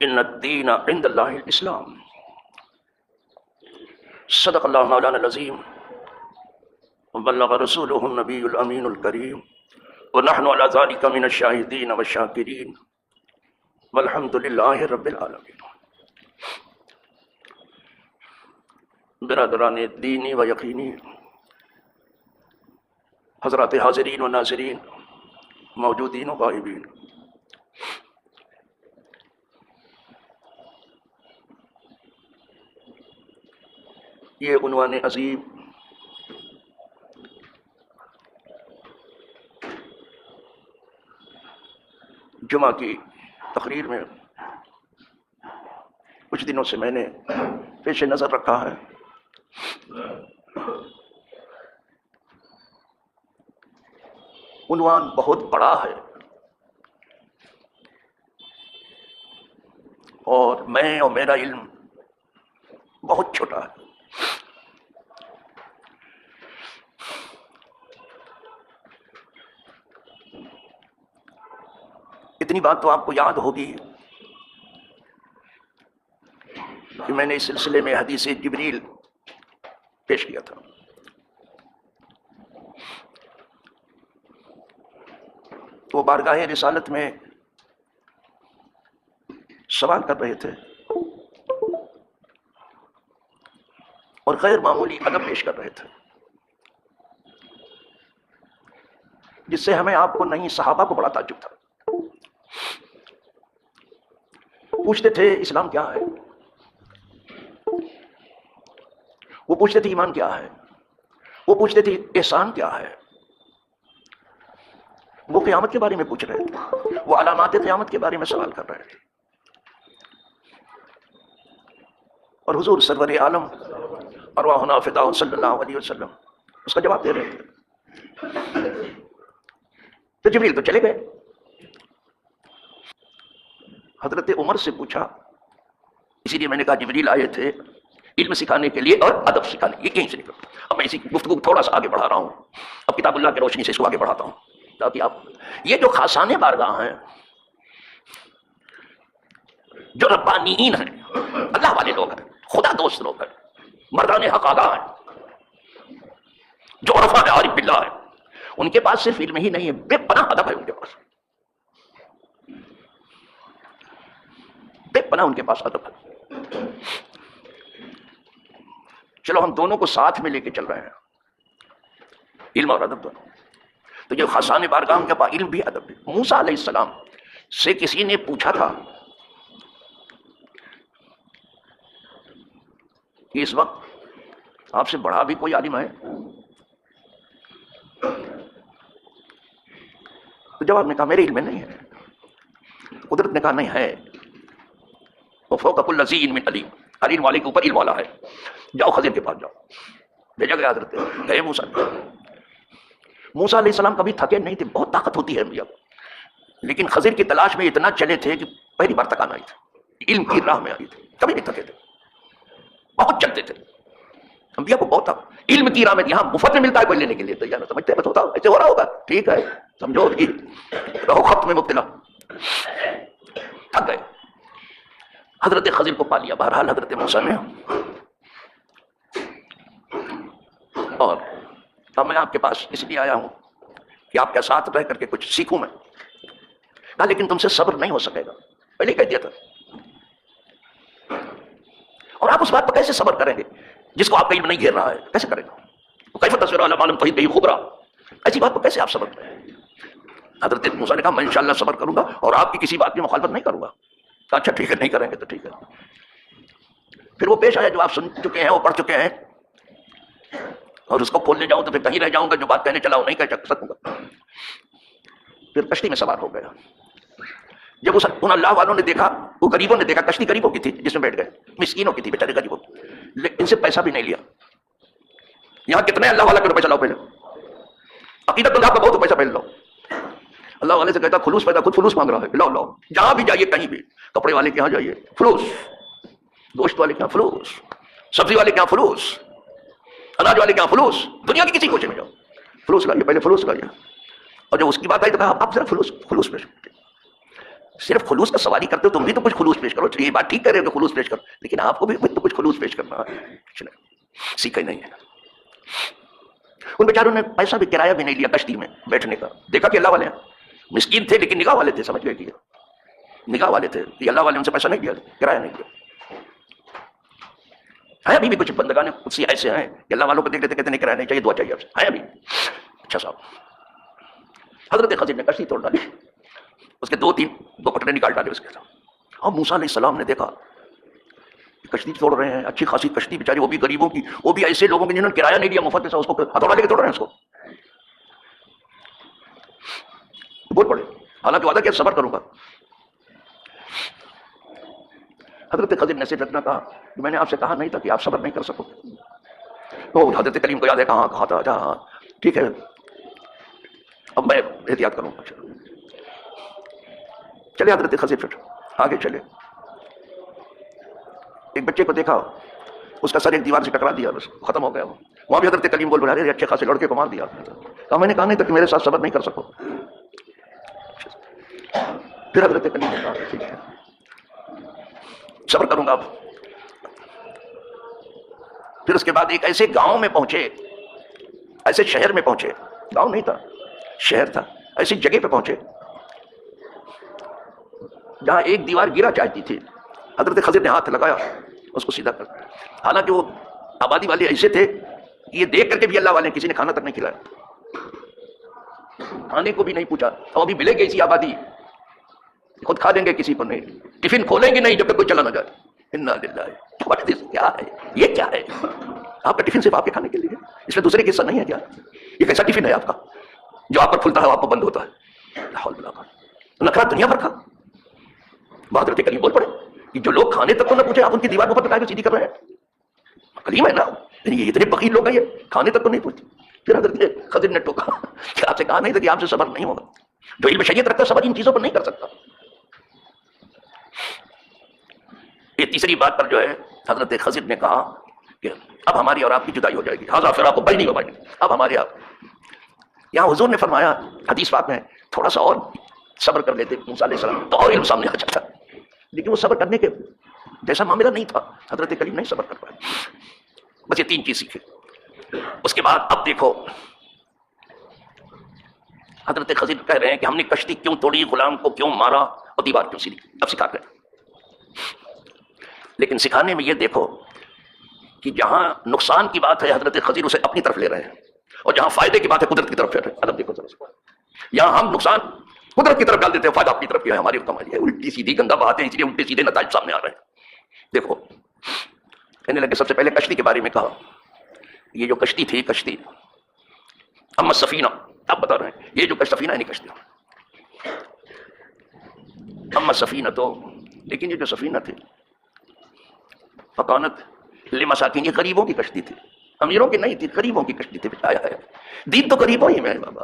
ان الدین عند اللہ الاسلام۔ صدق اللہ مولانا العظیم وبلغ رسولہ النبی الامین الکریم ونحن علی ذلک من الشاہدین والشاکرین والحمد للہ رب العالمین۔ برادران دینی و یقینی، حضرات حاضرین و ناظرین، موجودین و غائبین، یہ عنوان عظیم جمعہ کی تقریر میں کچھ دنوں سے میں نے پیش نظر رکھا ہے۔ عنوان بہت بڑا ہے اور میں اور میرا علم بہت چھوٹا ہے۔ اتنی بات تو آپ کو یاد ہوگی کہ میں نے اس سلسلے میں حدیث جبریل پیش کیا تھا۔ وہ بارگاہ رسالت میں سوال کر رہے تھے اور غیر معمولی ادب پیش کر رہے تھے، جس سے ہمیں آپ کو نہیں صحابہ کو بڑا تعجب تھا۔ پوچھتے تھے اسلام کیا ہے، وہ پوچھتے تھے ایمان کیا ہے، وہ پوچھتے تھے احسان کیا ہے، وہ قیامت کے بارے میں پوچھ رہے تھے، وہ علامات قیامت کے بارے میں سوال کر رہے تھے، اور حضور سرور عالم ارواحنا فداء صلی اللہ علیہ وسلم اس کا جواب دے رہے تھے۔ تو جبریل تو چلے گئے۔ حضرت عمر سے پوچھا، اسی لیے میں نے کہا جبریل آئے تھے علم سکھانے کے لیے اور ادب سکھانے، یہ کہیں سے نکلا۔ اب میں اسی گفتگو کو تھوڑا سا آگے بڑھا رہا ہوں، اب کتاب اللہ کی روشنی سے اس کو آگے بڑھاتا ہوں تاکہ آپ یہ جو خاصان بارگاہ ہیں، جو ربانیین ہیں، اللہ والے لوگ ہیں، خدا دوست لوگ ہیں، مردان حق آگاہ ہیں، جو عرفاء عارف باللہ ہیں، ان کے پاس صرف علم ہی نہیں ہے، بے پناہ ادب ہے ان کے پاس، بے پناہ ان کے پاس ادب ہے۔ چلو ہم دونوں کو ساتھ میں لے کے چل رہے ہیں، علم اور ادب دونوں۔ تو جو خاصان بارگاہ ان کے پاس علم بھی ادب بھی۔ موسیٰ علیہ السلام سے کسی نے پوچھا تھا کہ اس وقت آپ سے بڑا بھی کوئی عالم ہے؟ تو جواب نے کہا میرے علم میں نہیں ہے۔ قدرت نے کہا نہیں ہے، وفوق کل ذی علم علیم، ہر علم والے کے اوپر علم والا ہے، جاؤ خضر کے پاس جاؤ۔ بھیجا گیا حضرت، گئے موسیٰ علیہ السلام کبھی تھکے نہیں تھے، بہت طاقت ہوتی ہے انبیاء کو، لیکن خضر کی تلاش میں اتنا چلے تھے کہ پہلی بار تکان آئی تھی، علم کی راہ میں آئی تھی، کبھی نہیں تھکے تھے، بہت چلتے تھے انبیاء کو، بہت علم کی راہ میں۔ یہاں مفت میں ملتا ہے کوئی لینے کے لیے تیار نہ سمجھتے، بس ہوتا ایسے ہو رہا ہوگا، ٹھیک ہے سمجھو جی، رہو خط میں مبتلا، تھک گئے۔ حضرت خضر کو پا لیا بہرحال حضرت موسیٰ نے، اور اب میں آپ کے پاس اس لیے آیا ہوں کہ آپ کے ساتھ رہ کر کے کچھ سیکھوں میں۔ کہا لیکن تم سے صبر نہیں ہو سکے گا، پہلے کہہ دیا تھا، اور آپ اس بات پر کیسے صبر کریں گے جس کو آپ کا علم نہیں گھیر رہا ہے، کیسے کریں گے؟ کیف تصبر علی ما لم تحط به خبرا، ایسی بات پر کیسے آپ صبر کریں؟ حضرت موسیٰ نے کہا میں انشاءاللہ صبر کروں گا اور آپ کی کسی بات کی مخالفت نہیں کروں گا۔ کہا اچھا ٹھیک ہے، نہیں کریں گے تو ٹھیک ہے۔ پھر وہ پیش آیا جو آپ سن چکے ہیں، وہ پڑھ چکے ہیں، اور اس کو کھولنے جاؤں تو پھر کہیں رہ جاؤں گا، جو بات کہنے چلا وہ نہیں کہہ سکوں گا۔ پھر کشتی میں سوار ہو گیا۔ جب ان اللہ والوں نے دیکھا، وہ غریبوں نے دیکھا، کشتی غریبوں کی تھی جس میں بیٹھ گئے، مسکینوں کی تھی، بیچارے غریبوں، ان سے پیسہ بھی نہیں لیا۔ یہاں کتنے اللہ والا کے پیسہ لاؤ، پہلے عقیدت اللہ کا بہت پیسہ پہلے لاؤ۔ اللہ والے سے کہتا خلوص پیدا، خود فلوس مانگ رہا ہے، لاؤ لاؤ، جہاں بھی جائیے، کہیں بھی، کپڑے والے کے یہاں جائیے فلوس، گوشت والے کے یہاں فلوس، سبزی والے کے یہاں فلوس، اناج والے کے یہاں فلوس، دنیا کی کسی کوچے میں جاؤ فلوس لائیے، پہلے فلوس لائیے۔ اور جب اس کی بات آئی تو کہا آپ ذرا فلوس پیش، صرف خلوص کا سوال ہی کرتے ہو، تم بھی تو کچھ خلوص پیش کرو. یہ بات ٹھیک کہہ رہے ہو کہ خلوص پیش کرو، لیکن آپ کو بھی تو کچھ خلوص پیش کرنا ہے. سیکھا ہی نہیں ہے. ان بیچاروں نے پیسہ بھی کرایہ بھی نہیں لیا کشتی میں بیٹھنے کا. دیکھا کہ اللہ والے ہیں، مسکین تھے لیکن نگاہ والے تھے. سمجھ گئے کہ نگاہ والے تھے کہ اللہ والے ان سے پیسہ نہیں لیا، کرایہ نہیں لیا. ہے ابھی بھی کچھ بندگان قدسی ایسے ہیں کہ اللہ والوں کو دیکھ لیتے کہتے نہیں کرایہ نہیں چاہیے، دعا چاہیے آپ سے. ہے ابھی. اچھا صاحب، حضرت خضر نے کشتی توڑ ڈالی، اس کے دو پٹرے نکال ڈالے اس کے ساتھ. اب موسیٰ علیہ السلام نے دیکھا کشتی توڑ رہے ہیں، اچھی خاصی کشتی بیچاری، وہ بھی غریبوں کی، وہ بھی ایسے لوگوں کی جنہوں نے کرایہ نہیں لیا مفت سے، اس کو ہتھوڑا لے کے توڑ رہے ہیں اس کو. بول پڑے، حالانکہ وعدہ کیا صبر کروں گا. حضرت خضر نے صرف اتنا کہا کہ میں نے آپ سے کہا نہیں تھا کہ آپ صبر نہیں کر سکو. تو حضرت کریم کو یاد ہے کہاں کہا تھا. اچھا ہاں ٹھیک ہے، اب میں احتیاط کروں گا. چلے حضرت خضر پھر آگے چلے. ایک بچے کو دیکھا، اس کا سر ایک دیوار سے ٹکرا دیا، بس ختم ہو گیا. وہاں بھی حضرت کریم بول رہے اچھے خاصے لڑکے کو مار دیا. کہا میں نے کہا نہیں تھا کہ میرے ساتھ صبر نہیں کر سکو. پھر حضرت کریم نے کہا ٹھیک ہے صبر کروں گا. پھر اس کے بعد ایک ایسے گاؤں میں پہنچے، ایسے شہر میں پہنچے، گاؤں نہیں تھا شہر تھا، ایسی جگہ پہ پہنچے جہاں ایک دیوار گرا چاہتی تھی. حضرت خضر نے ہاتھ لگایا اس کو سیدھا کر. حالانکہ وہ آبادی والے ایسے تھے یہ دیکھ کر کے بھی اللہ والے کسی نے کھانا تک نہیں کھلایا، کھانے کو بھی نہیں پوچھا. اب ابھی ملے گی ایسی آبادی، خود کھا لیں گے کسی کو نہیں، ٹفن کھولیں گے نہیں جب تک کوئی چلا نہ جائے. انا للہ، کیا ہے یہ، کیا ہے آپ کا ٹفن صرف آپ کے کھانے کے لیے؟ اس میں دوسرے قصہ نہیں ہے کیا؟ یہ کیسا ٹفن ہے آپ کا جو آپ پر کھلتا ہے آپ کو بند ہوتا ہے؟ نخرا دنیا بھر کا. حضرت کریم بول پڑے کہ جو لوگ کھانے تک کو نہ پوچھے آپ ان کی دیوار کو پتہ کے سیدھی کر رہے ہیں. کریم ہے نا، یہ اتنے بخیل لوگ ہیں یہ کھانے تک کو نہیں پوچھتے. پھر حضرت خضر نے ٹوکا کہ آپ سے کہا نہیں تھا کہ آپ سے صبر نہیں ہوگا. جو علم شریعت رکھتا صبر ان چیزوں پر نہیں کر سکتا. یہ تیسری بات پر جو ہے حضرت خضر نے کہا کہ اب ہماری اور آپ کی جدائی ہو جائے گی. ھذا فراق بینی و بینک، اب ہمارے آپ. یہاں حضور نے فرمایا حدیث پاک میں تھوڑا سا اور صبر کر لیتے موسیٰ علیہ السلام تو اور علم سامنے آ جاتا، لیکن وہ صبر کرنے کے جیسا معاملہ نہیں تھا. حضرت کریم نہیں صبر کر پائے. بس یہ 3 چیز سیکھے. اس کے بعد اب دیکھو حضرت خضر کہہ رہے ہیں کہ ہم نے کشتی کیوں توڑی، غلام کو کیوں مارا اور دیوار کیوں سیدھی. اب سکھا کر، لیکن سکھانے میں یہ دیکھو کہ جہاں نقصان کی بات ہے حضرت خضر اسے اپنی طرف لے رہے ہیں، اور جہاں فائدے کی بات ہے قدرت کی طرف لے رہے ہیں. ادب دیکھو ذرا، یہاں ہم نقصان قدرت کی طرف ڈال دیتے ہیں، فائدہ اپنی طرف کیا ہے، ہماری کمائی ہے. الٹی سیدھی گنگا بہاتے ہیں، اس لیے الٹے سیدھے نتائج سامنے آ رہے ہیں. دیکھو کہنے لگے سب سے پہلے کشتی کے بارے میں کہا. یہ جو کشتی تھی، کشتی اما سفینہ، آپ بتا رہے ہیں یہ جو سفینہ ہے نہیں کشتی، اما سفینہ تو، لیکن یہ جو سفینہ تھی فکانت لمساکین، یہ غریبوں کی کشتی تھی، امیروں کی نہیں تھی، غریبوں کی کشتی تھی. آیا ہے دین تو غریبوں ہی میں بابا،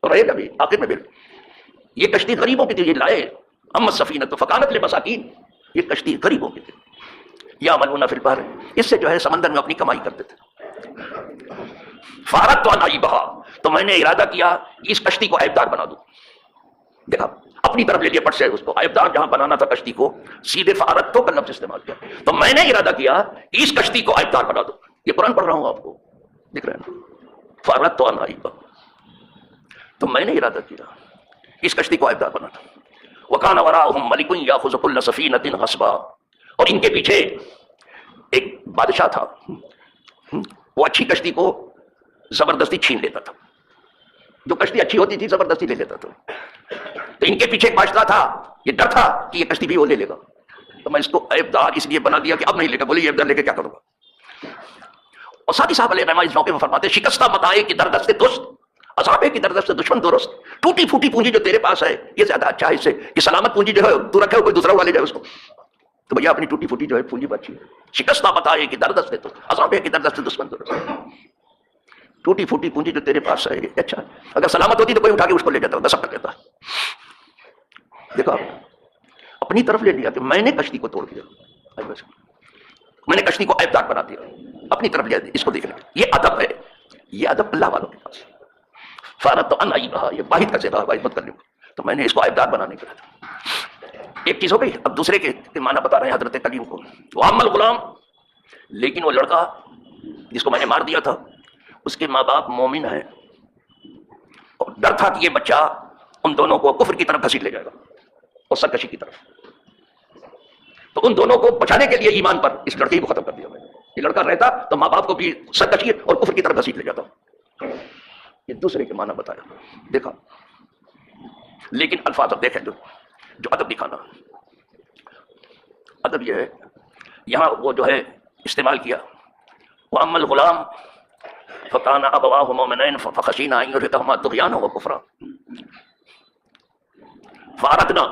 اور رہے گا بھی آخر میں بھی. یہ کشتی غریبوں کی تھی، یہ لائے اما سفینہ تو فکانت لمساکین، یہ کشتی غریبوں کی تھی. یا ملون فی البحر، اس سے جو ہے سمندر میں اپنی کمائی کرتے تھے. فارت تو انائی بہا، تو میں نے ارادہ کیا اس کشتی کو عیبدار بنا دوں. دیکھا اپنی طرف لے لیا پٹ سے اس کو، عیبدار جہاں بنانا تھا کشتی کو سیدھے فارت تو کا لفظ استعمال کیا. تو میں نے ارادہ کیا اس کشتی کو عیبدار بنا دوں. یہ قرآن پڑھ رہا ہوں آپ کو، دیکھ رہے ہیں فارت تو انائی بہا. تو میں نے ارادہ کیا اس کشتی کو عیبدار بنا دوں. وکان وراءہم ملک یاخذ کل سفینۃ غصبا، اور ان کے پیچھے ایک بادشاہ تھا، وہ اچھی کشتی کو زبردستی چھین لیتا تھا. جو کشتی اچھی ہوتی تھی زبردستی لے لیتا تھا. تو ان کے پیچھے ایک بادشاہ تھا، یہ ڈر تھا کہ یہ کشتی بھی وہ لے لے گا. تو میں اس کو عیبدار اس لیے بنا دیا کہ اب نہیں لے گا. بولی عیبدار لے کے کیا کروں گا. اور ساتھ ہی صاحب علیہ رحمہ اس موقع میں فرماتے شکستہ متاع کی دردست درست، اصحابے کی دردست دشمن درست. ٹوٹی پھوٹی پونجی جو تیرے پاس ہے یہ زیادہ اچھا ہے اس سے کہ سلامت پونجی جو ہے تو رکھے کوئی دوسرا والے جائے اس کو. تو بھیا اپنی ٹوٹی پھوٹی جو ہے پونجی بچی ہے. شکستہ متاع کی دردست تو اصحابے کی دردست دشمن درست. ٹوٹی پھوٹی پونجی جو تیرے پاس ہے یہ اچھا ہے، اگر سلامت ہوتی تو کوئی اٹھا کے اس کو لے جاتا، دسم کر دیتا. دیکھو اپنی طرف لے لیا کہ میں نے کشتی کو توڑ دیا، میں نے کشتی کو عیبدار بنا دیا، اپنی طرف لے دیا. اس کو دیکھ لیں، یہ ادب ہے، یہ ادب اللہ والوں کے پاس. فارت تو ان بہا، یہ واحد کا صیغہ واحد مت کر لوں، تو میں نے اس کو عیبدار بنانے کا تھا. ایک چیز ہو گئی. اب دوسرے کے معنی بتا رہے ہیں حضرت کلیم کو. وَأَمَّا الْغُلَامُ، لیکن وہ لڑکا جس کو میں نے مار دیا تھا اس کے ماں باپ مومن ہیں، اور ڈر تھا کہ یہ بچہ ان دونوں کو کفر کی طرف گھسیٹ لے جائے گا اور سرکشی کی طرف. تو ان دونوں کو بچانے کے لیے ایمان پر اس لڑکے کو ختم کر دیا میں نے. یہ لڑکا رہتا تو ماں باپ کو بھی سرکشی اور کفر کی طرف گھسیٹ لے جاتا. یہ دوسرے کے معنی بتایا. دیکھا لیکن الفاظ اب دیکھیں جو ادب دکھانا. ادب یہ ہے یہاں وہ جو ہے استعمال کیا وَأَمَّا الْغُلَامُ فَكَانَ أَبَوَاهُ مُؤْمِنَيْنِ فَخَشِينَا أَن يُرْهِقَهُمَا طُغْيَانًا وَكُفْرًا. فَأَرَدْنَا،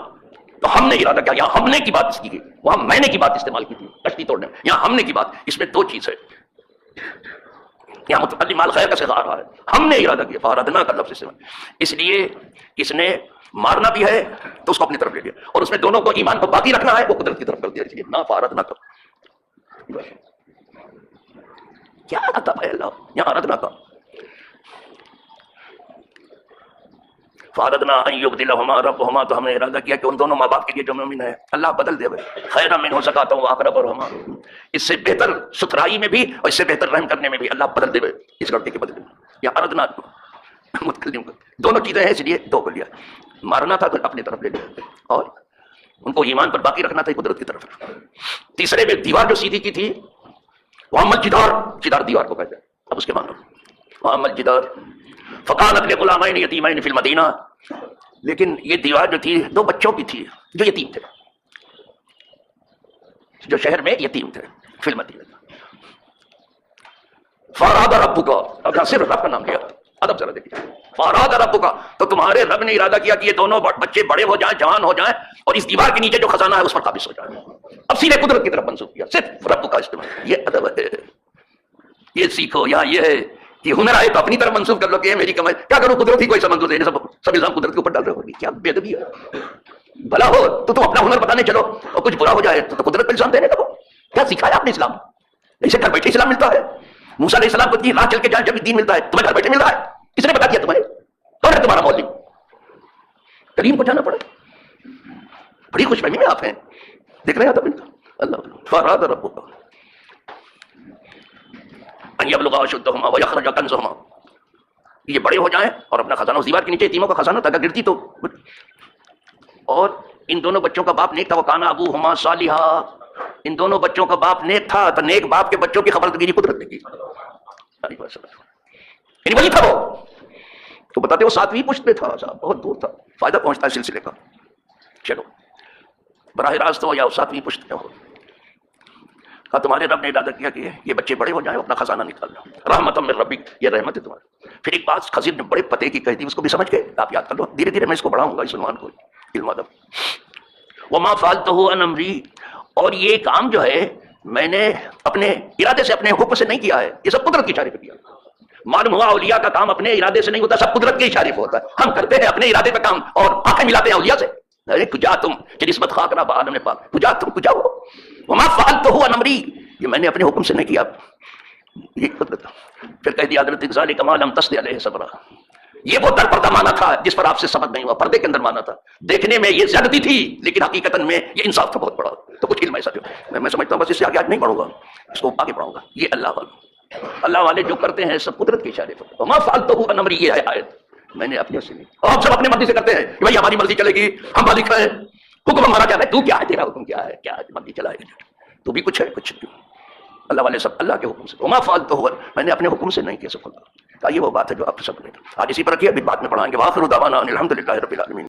تو ہم نے ارادہ کیا. یہاں ہم نے کی بات اس کی گئی، وہاں میں نے کی بات استعمال کی تھی کشتی توڑنے میں. یہاں ہم نے کی بات، اس میں دو چیز ہے. یہاں متقدم مال خیر کا صیغہ آ رہا ہے. ہم نے ارادہ کیا، فَأَرَدْنَا کا لفظ استعمال. اس لیے اس نے مارنا بھی ہے تو اس کو اپنی طرف لے لیا، اور اس میں دونوں کو ایمان کو باقی رکھنا ہے وہ قدرت کی طرف کر دیا. اس لیے نہ فَأَرَدْنَا کا کیا ادب ہے اللہ. یہاں اردنا کا فَأَرَدْنَا أَن يُبْدِلَهُمَا رَبُّهُمَا، تو ہم نے ارادہ کیا کہ ان دونوں ماں باپ کے لیے جو مومن ہے اللہ بدل دے خیرا منہ زکاۃ وَأَقْرَبَ رحمًا. اس سے بہتر ستھرائی میں بھی اور اس سے بہتر رحم کرنے میں بھی اللہ بدل دے اس لڑکے کے بدلے میں. یا اردنا متکلم دونوں چیزیں ہیں، اس لیے دو کو لیا. مارنا تھا تو اپنی طرف لے لیا، اور ان کو ایمان پر باقی رکھنا تھا قدرت کی طرف. تیسرے میں دیوار جو سیدھی کی تھی وَأَمَّا الْجِدَارُ، جدار دیوار کو کہتے ہیں. اب اس کے معنی وَأَمَّا الْجِدَارُ فَكَانَتْ لِغُلَامَيْنِ يَتِيمَيْنِ فِي الْمَدِينَةِ، لیکن یہ دیوار جو تھی دو بچوں کی تھی جو یتیم تھے، جو شہر میں یتیم تھے. فی الْمَدِينَةِ فَأَرَادَ رَبُّكَ، اب صرف رب کا نام لیا. ادب ذرا دیکھیے. فَأَرَادَ رَبُّكَ، تو تمہارے رب نے ارادہ کیا کہ یہ دونوں بچے بڑے ہو جائیں، جوان ہو جائیں، اور اس دیوار کے نیچے جو خزانہ ہے اس پر قابض ہو جائیں. اب سیدھے قدرت کی طرف منسوخ کیا، صرف رب کا استعمال. یہ ادب ہے. یہ سیکھو. یہاں یہ ہے کہ ہنر آئے تو اپنی طرف منسوخ کر لو کہ میری کمائی. کیا کروں قدرت ہی کوئی سمجھ دو، سب الزام قدرت کے اوپر ڈال رہے ہو. کیا بے ادبی ہے. بھلا ہو تو تم اپنا ہنر بتانے چلو، اور کچھ برا ہو جائے تو قدرت پہ الزام دینے لگو. کیا سکھایا آپ نے اسلام؟ ایسے گھر بیٹھے اسلام ملتا ہے. موسیٰ علیہ السلام کو اتنی راہ چل کے جائیں جب دین ملتا ہے، تمہیں گھر بیٹھے مل رہا ہے. کس نے بتا دیا تمہیں؟ کون ہے تمہارا مولوی؟ کریم کو جانا پڑا. بڑی خوش فہمی میں آپ ہیں. دیکھ رہے ہیں تب اللہ فَأَرَادَ رَبُّكَ أَن يَبْلُغَا أَشُدَّهُمَا وَيَخْرُجَ كَنزُهُمَا، یہ بڑے ہو جائیں اور اپنا خزانہ، اس دیوار کے نیچے یتیموں کا خزانہ تھا، گرتی تو. اور ان دونوں بچوں کا باپ نیک تھا. وَكَانَ أَبُوهُمَا صَالِحًا، ان دونوں بچوں کا باپ نیک تھا. تو نیک باپ کے بچوں کی خبرداری قدرت نے کی. یعنی وہی تھا وہ تو بتاتے وہ 7ویں پشت پہ تھا، بہت دور تھا. فائدہ پہنچتا ہے سلسلے کا. چلو براہ راست ہو یا 7ویں پشت میں ہو، کہا تمہارے رب نے ارادہ کیا کہ یہ بچے بڑے ہو جائیں، اپنا خزانہ نکال لو. رحمت من ربک، یہ رحمت ہے تمہاری. پھر ایک بات خضر نے بڑے پتے کی کہی تھی، اس کو بھی سمجھ کے آپ یاد کر لو. دھیرے دھیرے میں اس کو بڑھاؤں گا اس عنوان کو، علم ادب. وما فعلته عن امری، اور یہ کام جو ہے میں نے اپنے ارادے سے، اپنے حکم سے نہیں کیا ہے، یہ سب قدرت کے اشارے پہ کیا. معلوم ہوا اولیاء کا کام اپنے ارادے سے نہیں ہوتا، سب قدرت کے اشارے پہ ہوتا ہے. ہم کرتے ہیں اپنے ارادے پہ کام اور آنکھیں ملاتے ہیں اولیاء سے. ارے کجا تم کہ نسبت خاک رہا بعالم پاک، کجا تم کجا ہو. وما فعلته عن امری، یہ میں نے اپنے حکم سے نہیں کیا. یہ قدرت. پھر کہہ دیا حضرت ذالک ما لم تستطع علیہ صبرا، یہ وہ در پردہ مانا تھا جس پر آپ سے صبر نہیں ہوا. پردے کے اندر مانا تھا، دیکھنے میں یہ زیادتی تھی لیکن حقیقت میں یہ انصاف تھا بہت بڑا. تو کچھ علم ایسا جو میں سمجھتا ہوں بس اس سے آگے آج نہیں بڑھوں گا، اس کو آگے بڑھاؤں گا. یہ اللہ والے جو کرتے ہیں سب قدرت کے اشارے پر. وما فعلته عن امری، یہ ہے آیت. میں نے اپنے سے نہیں، اور ہم سب اپنے مرضی سے کرتے ہیں کہ بھائی ہماری مرضی چلے گی، ہم مالک ہیں، حکم ہمارا کیا ہے. تو کیا ہے تیرا حکم؟ کیا ہے؟ کیا مرضی چلائے گا تو بھی کچھ ہے کچھ نہیں. اللہ والے سب اللہ کے حکم سے. وما فعلته، میں نے اپنے حکم سے نہیں کیا. سب اللہ کا یہ وہ بات ہے جو آپ سب نے. آج اسی پر رکھیے، ابھی بعد میں پڑھائیں گے. وآخر دعوانا ان الحمد للہ رب العالمین.